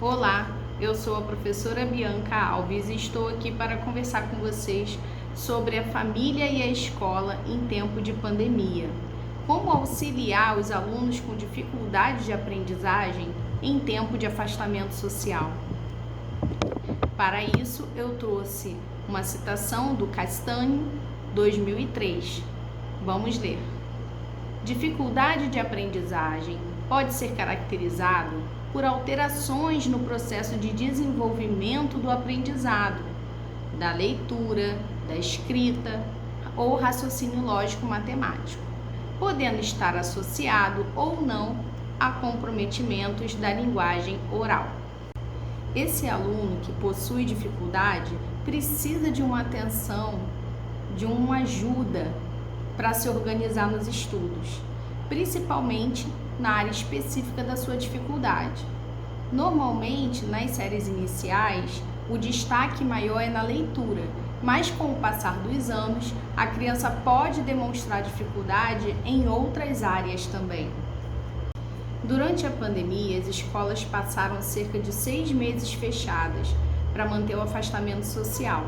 Olá, eu sou a professora Bianca Alves e estou aqui para conversar com vocês sobre a família e a escola em tempo de pandemia. Como auxiliar os alunos com dificuldades de aprendizagem em tempo de afastamento social. Para isso, eu trouxe uma citação do Castanho, 2003. Vamos ler. Dificuldade de aprendizagem pode ser caracterizado por alterações no processo de desenvolvimento do aprendizado, da leitura, da escrita ou raciocínio lógico-matemático, podendo estar associado ou não a comprometimentos da linguagem oral. Esse aluno que possui dificuldade precisa de uma atenção, de uma ajuda para se organizar nos estudos, principalmente na área específica da sua dificuldade. Normalmente, nas séries iniciais, o destaque maior é na leitura, mas com o passar dos anos, a criança pode demonstrar dificuldade em outras áreas também. Durante a pandemia, as escolas passaram cerca de 6 meses fechadas para manter o afastamento social.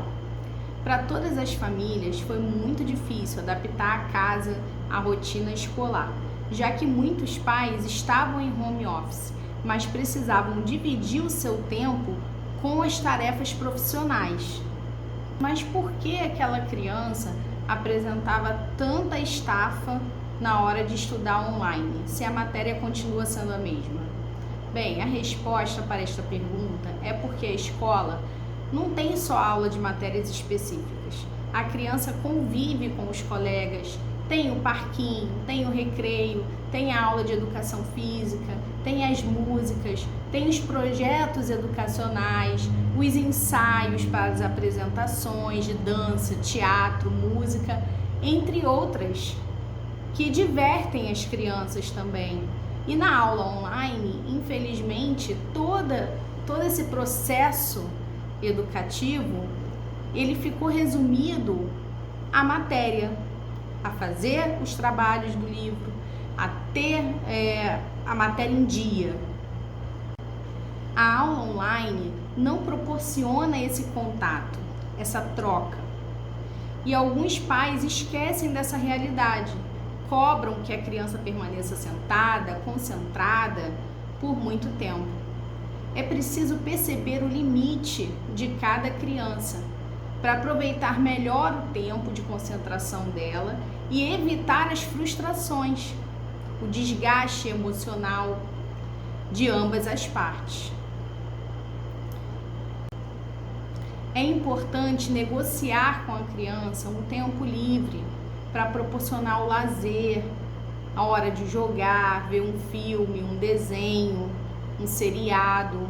Para todas as famílias, foi muito difícil adaptar a casa à rotina escolar, já que muitos pais estavam em home office, mas precisavam dividir o seu tempo com as tarefas profissionais. Mas por que aquela criança apresentava tanta estafa na hora de estudar online, se a matéria continua sendo a mesma? Bem, a resposta para esta pergunta é porque a escola não tem só aula de matérias específicas. A criança convive com os colegas, tem o parquinho, tem o recreio, tem a aula de educação física, tem as músicas, tem os projetos educacionais, os ensaios para as apresentações de dança, teatro, música, entre outras, que divertem as crianças também. E na aula online, infelizmente, todo esse processo educativo, ele ficou resumido à matéria, a fazer os trabalhos do livro, a ter a matéria em dia. A aula online não proporciona esse contato, essa troca. E alguns pais esquecem dessa realidade, cobram que a criança permaneça sentada, concentrada por muito tempo. É preciso perceber o limite de cada criança para aproveitar melhor o tempo de concentração dela e evitar as frustrações, o desgaste emocional de ambas as partes. É importante negociar com a criança um tempo livre para proporcionar o lazer, a hora de jogar, ver um filme, um desenho, um seriado,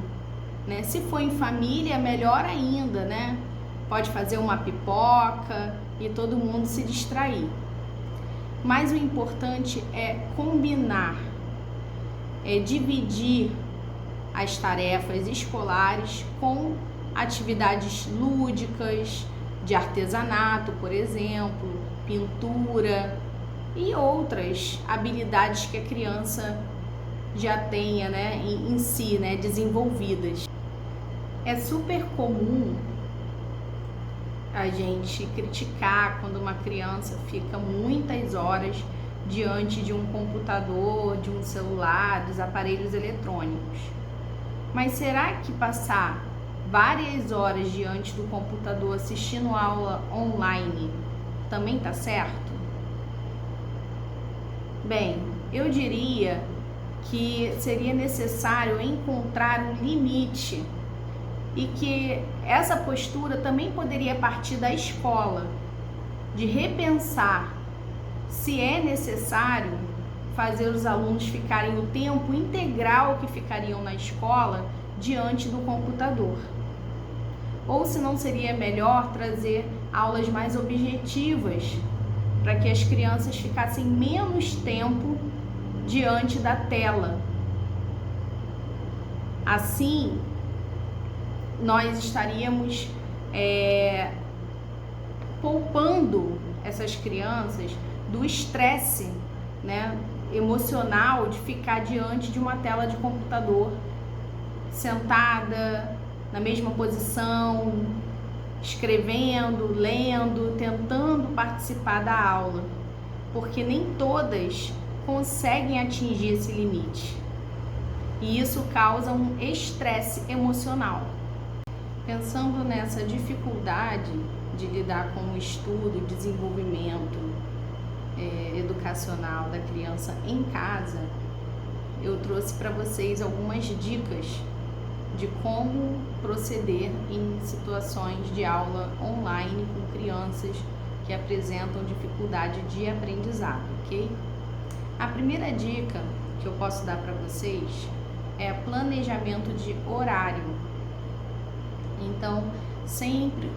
né? Se for em família, melhor ainda, né? Pode fazer uma pipoca e todo mundo se distrair. Mas o importante é combinar, é dividir as tarefas escolares com atividades lúdicas, de artesanato, por exemplo, pintura e outras habilidades que a criança já tenha, né, em si, né, desenvolvidas. É super comum a gente criticar quando uma criança fica muitas horas diante de um computador, de um celular, dos aparelhos eletrônicos. Mas será que passar várias horas diante do computador assistindo aula online também tá certo? Bem, eu diria que seria necessário encontrar um limite e que essa postura também poderia partir da escola, de repensar se é necessário fazer os alunos ficarem o tempo integral que ficariam na escola diante do computador. Ou se não seria melhor trazer aulas mais objetivas para que as crianças ficassem menos tempo diante da tela. Assim, nós estaríamos poupando essas crianças do estresse, né, emocional de ficar diante de uma tela de computador sentada na mesma posição, escrevendo, lendo, tentando participar da aula, porque nem todas conseguem atingir esse limite. E isso causa um estresse emocional. Pensando nessa dificuldade de lidar com o estudo e desenvolvimento educacional da criança em casa, eu trouxe para vocês algumas dicas de como proceder em situações de aula online com crianças que apresentam dificuldade de aprendizado, ok? A primeira dica que eu posso dar para vocês é planejamento de horário. Então, sempre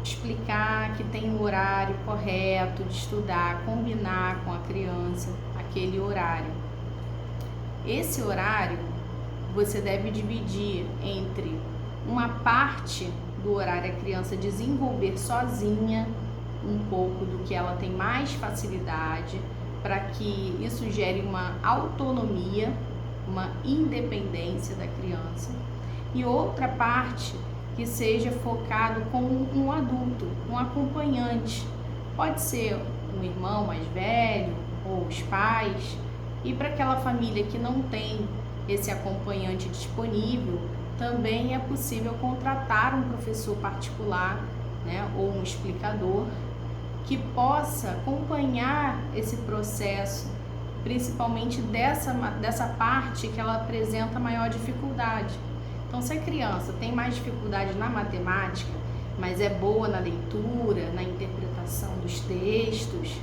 explicar que tem o horário correto de estudar, combinar com a criança aquele horário. Esse horário você deve dividir entre uma parte do horário a criança desenvolver sozinha um pouco do que ela tem mais facilidade, para que isso gere uma autonomia, uma independência da criança, e outra parte que seja focado com um adulto, um acompanhante. Pode ser um irmão mais velho ou os pais. E para aquela família que não tem esse acompanhante disponível, também é possível contratar um professor particular, né, ou um explicador que possa acompanhar esse processo, principalmente dessa parte que ela apresenta maior dificuldade. Então, se a criança tem mais dificuldade na matemática, mas é boa na leitura, na interpretação dos textos,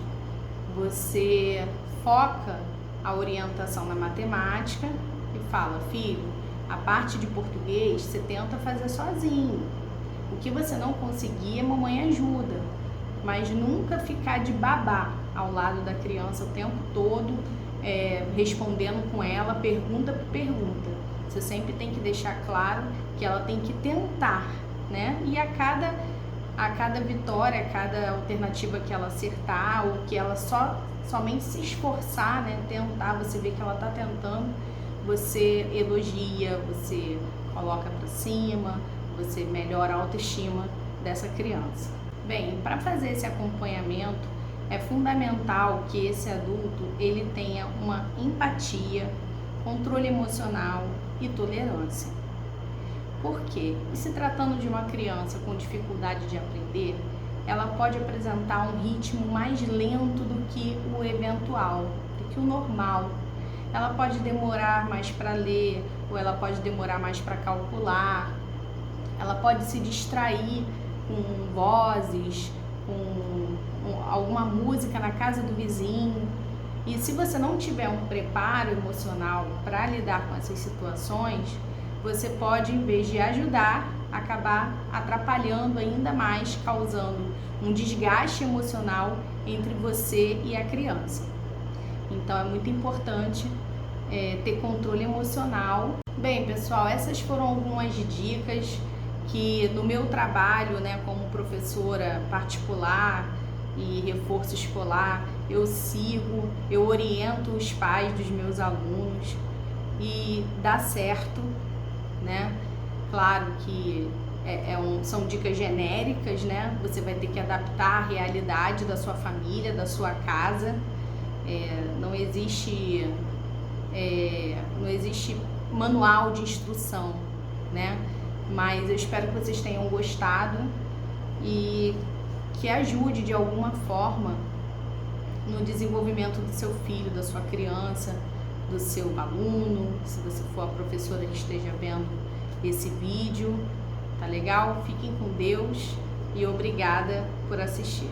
você foca a orientação na matemática e fala: filho, a parte de português você tenta fazer sozinho. O que você não conseguir, a mamãe ajuda. Mas nunca ficar de babá ao lado da criança o tempo todo, respondendo com ela pergunta por pergunta. Você sempre tem que deixar claro que ela tem que tentar, né? E a cada vitória, a cada alternativa que ela acertar, ou que ela somente se esforçar, né? Tentar, você vê que ela está tentando, você elogia, você coloca para cima, você melhora a autoestima dessa criança. Bem, para fazer esse acompanhamento, é fundamental que esse adulto ele tenha uma empatia, controle emocional e tolerância. Por quê? E se tratando de uma criança com dificuldade de aprender, ela pode apresentar um ritmo mais lento do que o eventual, do que o normal. Ela pode demorar mais para ler, ou ela pode demorar mais para calcular. Ela pode se distrair com vozes, com alguma música na casa do vizinho. E se você não tiver um preparo emocional para lidar com essas situações, você pode, em vez de ajudar, acabar atrapalhando ainda mais, causando um desgaste emocional entre você e a criança. Então é muito importante ter controle emocional. Bem, pessoal, essas foram algumas dicas que no meu trabalho, né, como professora particular e reforço escolar, eu sigo, eu oriento os pais dos meus alunos e dá certo, né? Claro que são dicas genéricas, né? Você vai ter que adaptar a realidade da sua família, da sua casa. Não existe manual de instrução, né? Mas eu espero que vocês tenham gostado e que ajude de alguma forma no desenvolvimento do seu filho, da sua criança, do seu aluno, se você for a professora que esteja vendo esse vídeo, tá legal? Fiquem com Deus e obrigada por assistir.